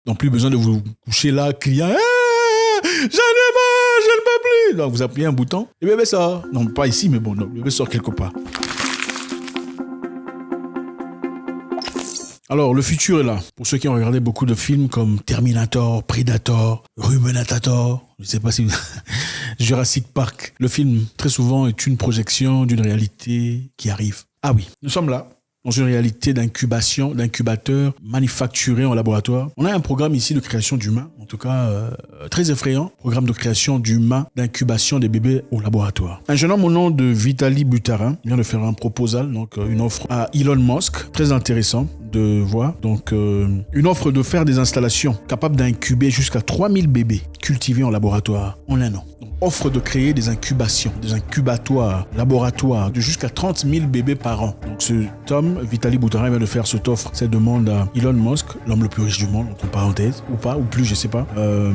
Donc plus besoin de vous coucher là, criant « J'en ai marre, je ne peux plus !» Donc vous appuyez un bouton, le bébé sort. Non, pas ici, mais bon, non, le bébé sort quelque part. Alors, le futur est là. Pour ceux qui ont regardé beaucoup de films comme Terminator, Predator, Ruminator, je ne sais pas si Jurassic Park. Le film, très souvent, est une projection d'une réalité qui arrive. Ah oui, nous sommes là, dans une réalité d'incubation, d'incubateur manufacturé en laboratoire. On a un programme ici de création d'humains, en tout cas très effrayant, programme de création d'humains, d'incubation des bébés au laboratoire. Un jeune homme au nom de Vitaly Buterin vient de faire un proposal, donc une offre à Elon Musk, très intéressant de voir. Donc une offre de faire des installations capables d'incuber jusqu'à 3000 bébés cultivés en laboratoire en un an. Donc, offre de créer des incubations, des incubatoires, laboratoires de jusqu'à 30 000 bébés par an. Donc cet homme, Vitaly Buterin, vient de faire cette offre, cette demande à Elon Musk, l'homme le plus riche du monde, entre parenthèses, ou pas, ou plus, je sais pas.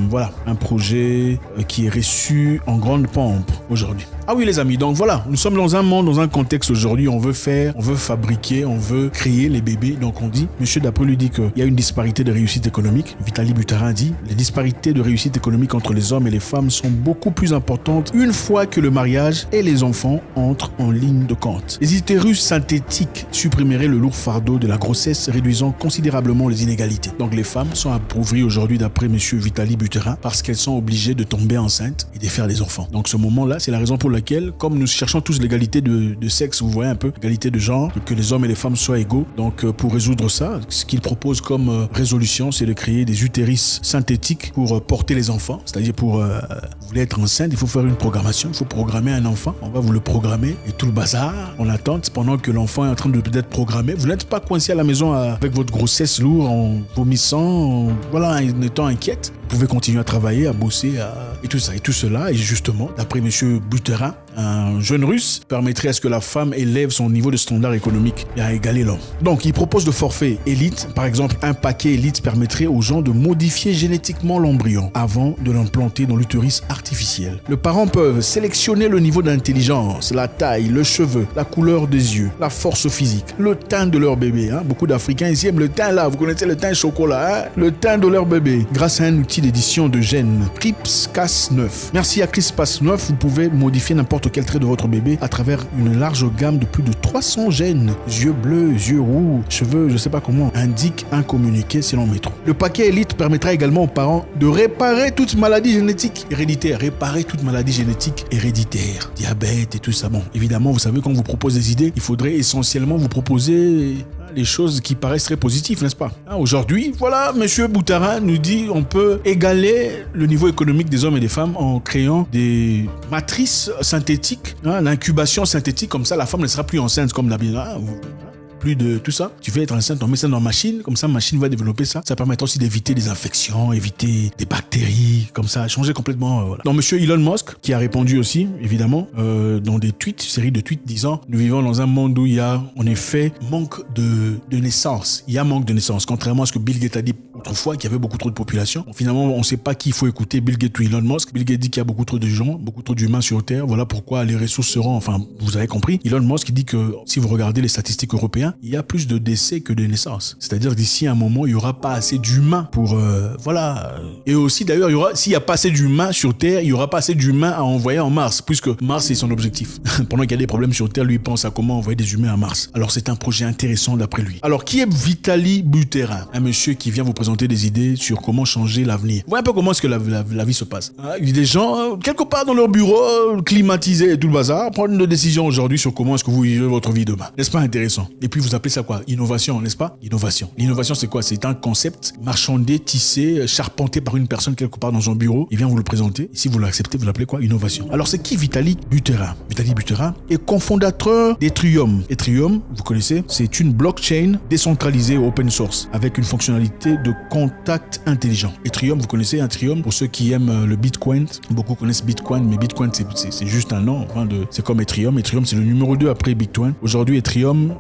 Voilà, un projet qui est reçu en grande pompe aujourd'hui. Ah oui les amis, donc voilà, nous sommes dans un monde, dans un contexte aujourd'hui, on veut faire, on veut fabriquer, on veut créer les bébés. Donc on dit, monsieur Dapré lui dit qu'il y a une disparité de réussite économique. Vitaly Buterin dit, les disparités de réussite économique entre les hommes et les femmes sont beaucoup plus importantes une fois que le mariage et les enfants entrent en ligne de compte. Les utérus synthétiques supprimeraient le lourd fardeau de la grossesse, réduisant considérablement les inégalités. Donc les femmes sont appauvries aujourd'hui d'après monsieur Vitaly Buterin parce qu'elles sont obligées de tomber enceintes et de faire des enfants. Donc ce moment-là, c'est la raison pour laquelle, comme nous cherchons tous l'égalité de sexe, vous voyez un peu, l'égalité de genre, que les hommes et les femmes soient égaux. Donc pour résoudre ça, ce qu'il propose comme résolution, c'est de créer des utérus synthétiques pour porter les enfants. C'est-à-dire pour, vous voulez être enceinte, il faut faire une programmation, il faut programmer un enfant. On va vous le programmer et tout le bazar, on attend pendant que l'enfant est en train d'être programmé. Vous n'êtes pas coincé à la maison avec votre grossesse lourde, en vomissant, voilà, en étant inquiète. Vous pouvez continuer à travailler, à bosser, et tout ça. Et tout cela, et justement, d'après M. Buterin, un jeune russe, permettrait à ce que la femme élève son niveau de standard économique et à égaler l'homme. Donc, il propose de forfait élite. Par exemple, un paquet élite permettrait aux gens de modifier génétiquement l'embryon avant de l'implanter dans l'utérus artificiel. Les parents peuvent sélectionner le niveau d'intelligence, la taille, le cheveu, la couleur des yeux, la force physique, le teint de leur bébé. Beaucoup d'Africains ici aiment le teint là. Vous connaissez le teint chocolat, le teint de leur bébé. Grâce à un outil d'édition de gènes CRISPR-Cas9. Merci à CRISPR-Cas9, vous pouvez modifier n'importe quel trait de votre bébé à travers une large gamme de plus de 300 gènes. Yeux bleus, yeux roux, cheveux, je sais pas comment, indique un communiqué selon Metro. Le paquet Elite permettra également aux parents de réparer toute maladie génétique héréditaire. Réparer toute maladie génétique héréditaire. Diabète et tout ça. Bon, évidemment, vous savez, quand on vous propose des idées, il faudrait essentiellement vous proposer les choses qui paraissent très positives, n'est-ce pas? Aujourd'hui, voilà, monsieur Buterin nous dit on peut égaler le niveau économique des hommes et des femmes en créant des matrices synthétiques, l'incubation synthétique, comme ça la femme ne sera plus enceinte comme d'habitude. Plus de tout ça. Tu veux être enceinte, on met ça dans la machine, comme ça la machine va développer ça. Ça permettra aussi d'éviter des infections, éviter des bactéries, comme ça, changer complètement. Voilà. Donc monsieur Elon Musk, qui a répondu aussi, évidemment, dans des tweets, série de tweets disant, nous vivons dans un monde où il y a, en effet, manque de naissance. Il y a manque de naissance, contrairement à ce que Bill Gates a dit autrefois, qu'il y avait beaucoup trop de population. Bon, finalement, on ne sait pas qui il faut écouter, Bill Gates ou Elon Musk. Bill Gates dit qu'il y a beaucoup trop de gens, beaucoup trop d'humains sur Terre. Voilà pourquoi les ressources seront, enfin, vous avez compris. Elon Musk dit que si vous regardez les statistiques européennes, il y a plus de décès que de naissances. C'est-à-dire d'ici un moment, il n'y aura pas assez d'humains pour... voilà. Et aussi, d'ailleurs, s'il n'y a pas assez d'humains sur Terre, il n'y aura pas assez d'humains à envoyer en Mars, puisque Mars, c'est son objectif. Pendant qu'il y a des problèmes sur Terre, lui, il pense à comment envoyer des humains à Mars. Alors, c'est un projet intéressant d'après lui. Alors, qui est Vitaly Buterin? Un monsieur qui vient vous présenter des idées sur comment changer l'avenir. Vous voyez un peu comment est-ce que la vie se passe. Il y a des gens, quelque part dans leur bureau, climatisés et tout le bazar, prendre une décision aujourd'hui sur comment est-ce que vous vivez votre vie demain. N'est-ce pas intéressant? Et puis, vous appelez ça quoi? Innovation, n'est-ce pas? Innovation. L'innovation, c'est quoi? C'est un concept marchandé, tissé, charpenté par une personne quelque part dans un bureau. Il vient vous le présenter. Et si vous l'acceptez, vous l'appelez quoi? Innovation. Alors, c'est qui Vitaly Buterin? Vitaly Buterin est cofondateur d'Ethereum. Ethereum, vous connaissez, c'est une blockchain décentralisée open source avec une fonctionnalité de contact intelligent. Ethereum, vous connaissez Ethereum? Pour ceux qui aiment le Bitcoin, beaucoup connaissent Bitcoin, mais Bitcoin, c'est juste un nom. Enfin c'est comme Ethereum. Ethereum, c'est le numéro 2 après Bitcoin. Aujourd'hui, Ethereum,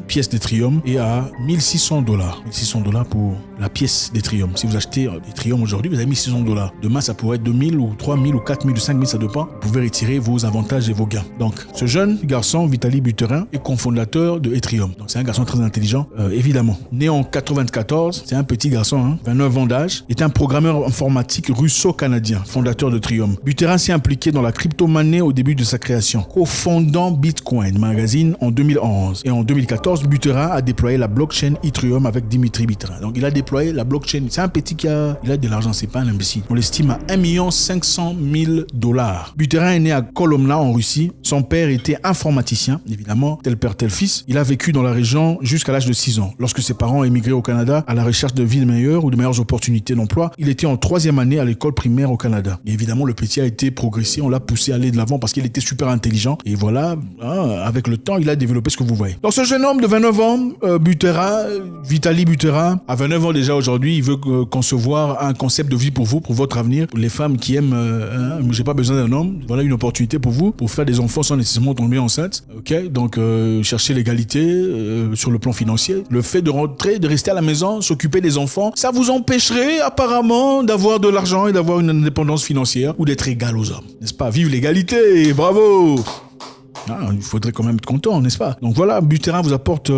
pièce d'Ethereum est à $1 600. $1 600 pour la pièce d'Ethereum. Si vous achetez Ethereum aujourd'hui, vous avez $1 600. Demain, ça pourrait être 2 000 ou 3 000 ou 4 000 ou 5 000, ça dépend. Vous pouvez retirer vos avantages et vos gains. Donc, ce jeune garçon, Vitaly Buterin, est cofondateur de Ethereum. Donc, c'est un garçon très intelligent, évidemment. Né en 94, c'est un petit garçon, 29 ans d'âge, est un programmeur informatique russo-canadien, fondateur de Trium. Buterin s'est impliqué dans la crypto-monnaie au début de sa création, cofondant Bitcoin Magazine en 2011. Et en 2014, Buterin a déployé la blockchain Ethereum avec Dimitri Buterin. Donc il a déployé la blockchain. C'est un petit qui a de l'argent, c'est pas un imbécile. On l'estime à 1 500 000 $. Buterin est né à Kolomna en Russie. Son père était informaticien, évidemment, tel père, tel fils. Il a vécu dans la région jusqu'à l'âge de 6 ans. Lorsque ses parents émigraient au Canada à la recherche de vie meilleure ou de meilleures opportunités d'emploi, il était en 3e année à l'école primaire au Canada. Et évidemment, le petit a été progressé, on l'a poussé à aller de l'avant parce qu'il était super intelligent. Et voilà, avec le temps, il a développé ce que vous voyez. Donc ce jeune homme de 29 ans, Buterin, Vitali Buterin, à 29 ans déjà aujourd'hui, il veut concevoir un concept de vie pour vous, pour votre avenir. Pour les femmes qui aiment, j'ai pas besoin d'un homme, voilà une opportunité pour vous, pour faire des enfants sans nécessairement tomber enceinte. Ok, donc chercher l'égalité sur le plan financier. Le fait de rentrer, de rester à la maison, s'occuper des enfants, ça vous empêcherait apparemment d'avoir de l'argent et d'avoir une indépendance financière ou d'être égal aux hommes. N'est-ce pas? Vive l'égalité, bravo! Il faudrait quand même être content, n'est-ce pas? Donc voilà, Buterin vous apporte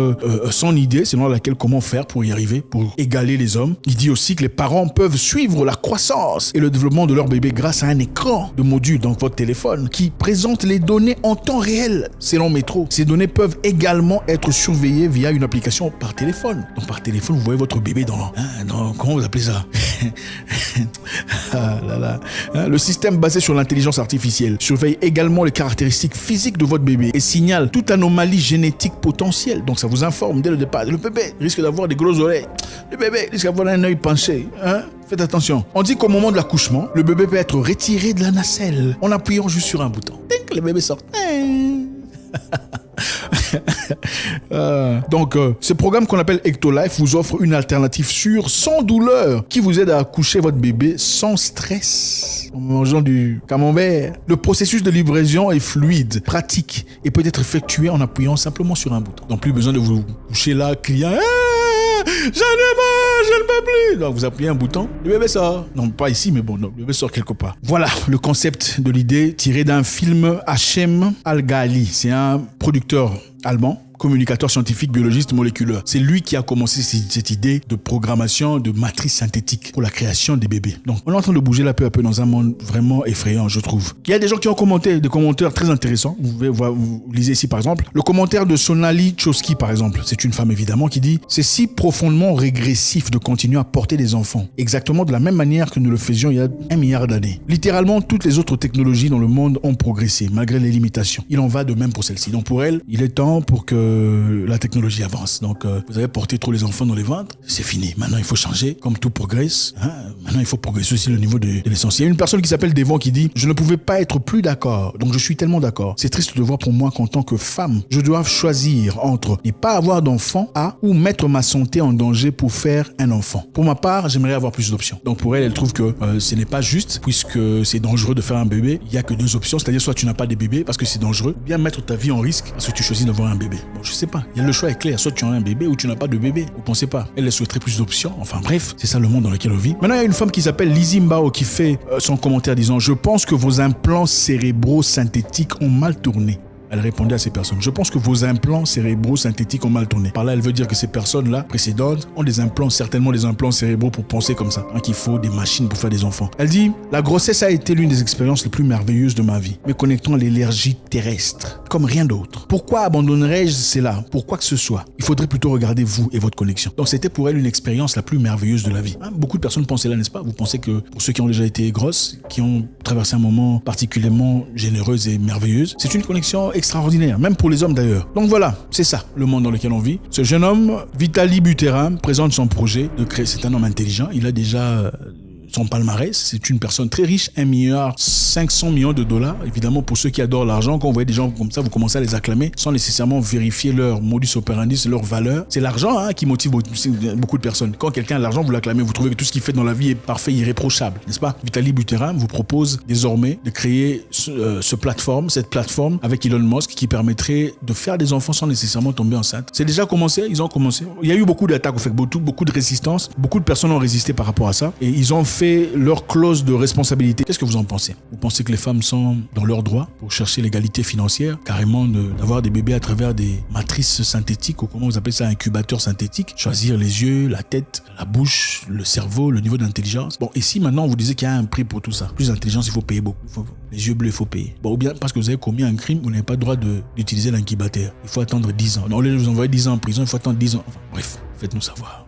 son idée, selon laquelle comment faire pour y arriver, pour égaler les hommes. Il dit aussi que les parents peuvent suivre la croissance et le développement de leur bébé grâce à un écran de module dans votre téléphone qui présente les données en temps réel, selon Métro. Ces données peuvent également être surveillées via une application par téléphone. Donc par téléphone, vous voyez votre bébé dans comment vous appelez ça? Le système basé sur l'intelligence artificielle surveille également les caractéristiques physiques de votre bébé et signale toute anomalie génétique potentielle. Donc ça vous informe dès le départ. Le bébé risque d'avoir des grosses oreilles. Le bébé risque d'avoir un œil penché. Faites attention. On dit qu'au moment de l'accouchement, le bébé peut être retiré de la nacelle en appuyant juste sur un bouton. Dès que le bébé sort. Donc, ce programme qu'on appelle Ectolife vous offre une alternative sûre, sans douleur, qui vous aide à accoucher votre bébé sans stress, en mangeant du camembert. Le processus de livraison est fluide, pratique et peut être effectué en appuyant simplement sur un bouton. Donc, plus besoin de vous coucher là, criant « J'en ai marre, je ne peux plus !» Donc, vous appuyez un bouton, le bébé sort. Non, pas ici, mais bon, non, le bébé sort quelque part. Voilà le concept de l'idée tiré d'un film Hachem Al-Ghali. C'est un producteur allemand, communicateur scientifique, biologiste moléculaire. C'est lui qui a commencé cette idée de programmation de matrice synthétique pour la création des bébés. Donc, on est en train de bouger là peu à peu dans un monde vraiment effrayant, je trouve. Il y a des gens qui ont commenté, des commentaires très intéressants. Vous lisez ici, par exemple, le commentaire de Sonali Chosky, par exemple. C'est une femme, évidemment, qui dit « C'est si profondément régressif de continuer à porter des enfants, exactement de la même manière que nous le faisions il y a 1 milliard d'années. Littéralement, toutes les autres technologies dans le monde ont progressé, malgré les limitations. Il en va de même pour celle-ci. Donc, pour elle, il est temps pour que la technologie avance. Donc, vous avez porté trop les enfants dans les ventres, c'est fini. Maintenant, il faut changer. Comme tout progresse, maintenant, il faut progresser aussi le niveau de l'essence. Il y a une personne qui s'appelle Devon qui dit « Je ne pouvais pas être plus d'accord. Donc, je suis tellement d'accord. C'est triste de voir pour moi qu'en tant que femme, je dois choisir entre ne pas avoir d'enfant ou mettre ma santé en danger pour faire un enfant. Pour ma part, j'aimerais avoir plus d'options. » Donc, pour elle, elle trouve que ce n'est pas juste puisque c'est dangereux de faire un bébé. Il n'y a que 2 options, c'est-à-dire soit tu n'as pas de bébé parce que c'est dangereux, ou bien mettre ta vie en risque parce que tu choisis d'avoir un bébé. Bon, je sais pas. Le choix est clair. Soit tu as un bébé ou tu n'as pas de bébé. Vous pensez pas. Elle souhaiterait plus d'options. Enfin bref, c'est ça le monde dans lequel on vit. Maintenant, il y a une femme qui s'appelle Lizzie Mbao qui fait son commentaire disant « Je pense que vos implants cérébraux synthétiques ont mal tourné. » Elle répondait à ces personnes. Je pense que vos implants cérébraux synthétiques ont mal tourné. Par là, elle veut dire que ces personnes-là, précédentes, ont des implants, certainement des implants cérébraux pour penser comme ça. Qu'il faut des machines pour faire des enfants. Elle dit, la grossesse a été l'une des expériences les plus merveilleuses de ma vie, me connectant à l'énergie terrestre, comme rien d'autre. Pourquoi abandonnerais-je cela? Pour quoi que ce soit? Il faudrait plutôt regarder vous et votre connexion. Donc, c'était pour elle une expérience la plus merveilleuse de la vie. Beaucoup de personnes pensaient là, n'est-ce pas? Vous pensez que pour ceux qui ont déjà été grosses, qui ont traversé un moment particulièrement généreux et merveilleux, c'est une connexion extraordinaire, même pour les hommes d'ailleurs. Donc voilà, c'est ça le monde dans lequel on vit. Ce jeune homme, Vitali Buterin, présente son projet de créer. C'est un homme intelligent. Il a déjà son palmarès, c'est une personne très riche, 1,5 milliard de $. Évidemment, pour ceux qui adorent l'argent, quand vous voyez des gens comme ça, vous commencez à les acclamer sans nécessairement vérifier leur modus operandi, leur valeur. C'est l'argent qui motive beaucoup de personnes. Quand quelqu'un a l'argent, vous l'acclamez, vous trouvez que tout ce qu'il fait dans la vie est parfait, irréprochable, n'est-ce pas? Vitali Buterin vous propose désormais de créer cette plateforme avec Elon Musk qui permettrait de faire des enfants sans nécessairement tomber enceinte. C'est déjà commencé, ils ont commencé. Il y a eu beaucoup d'attaques, beaucoup de résistance, beaucoup de personnes ont résisté par rapport à ça et ils ont fait fait leur clause de responsabilité. Qu'est-ce que vous en pensez? Vous pensez que les femmes sont dans leurs droits pour chercher l'égalité financière, carrément d'avoir des bébés à travers des matrices synthétiques, ou comment vous appelez ça, incubateurs synthétiques, choisir les yeux, la tête, la bouche, le cerveau, le niveau d'intelligence. Bon, et si maintenant on vous disait qu'il y a un prix pour tout ça, plus d'intelligence, il faut payer beaucoup. Les yeux bleus, il faut payer. Bon, ou bien parce que vous avez commis un crime, vous n'avez pas le droit d'utiliser l'incubateur. Il faut attendre 10 ans. Non, au lieu de vous envoyer 10 ans en prison, il faut attendre 10 ans. Enfin, bref, faites-nous savoir.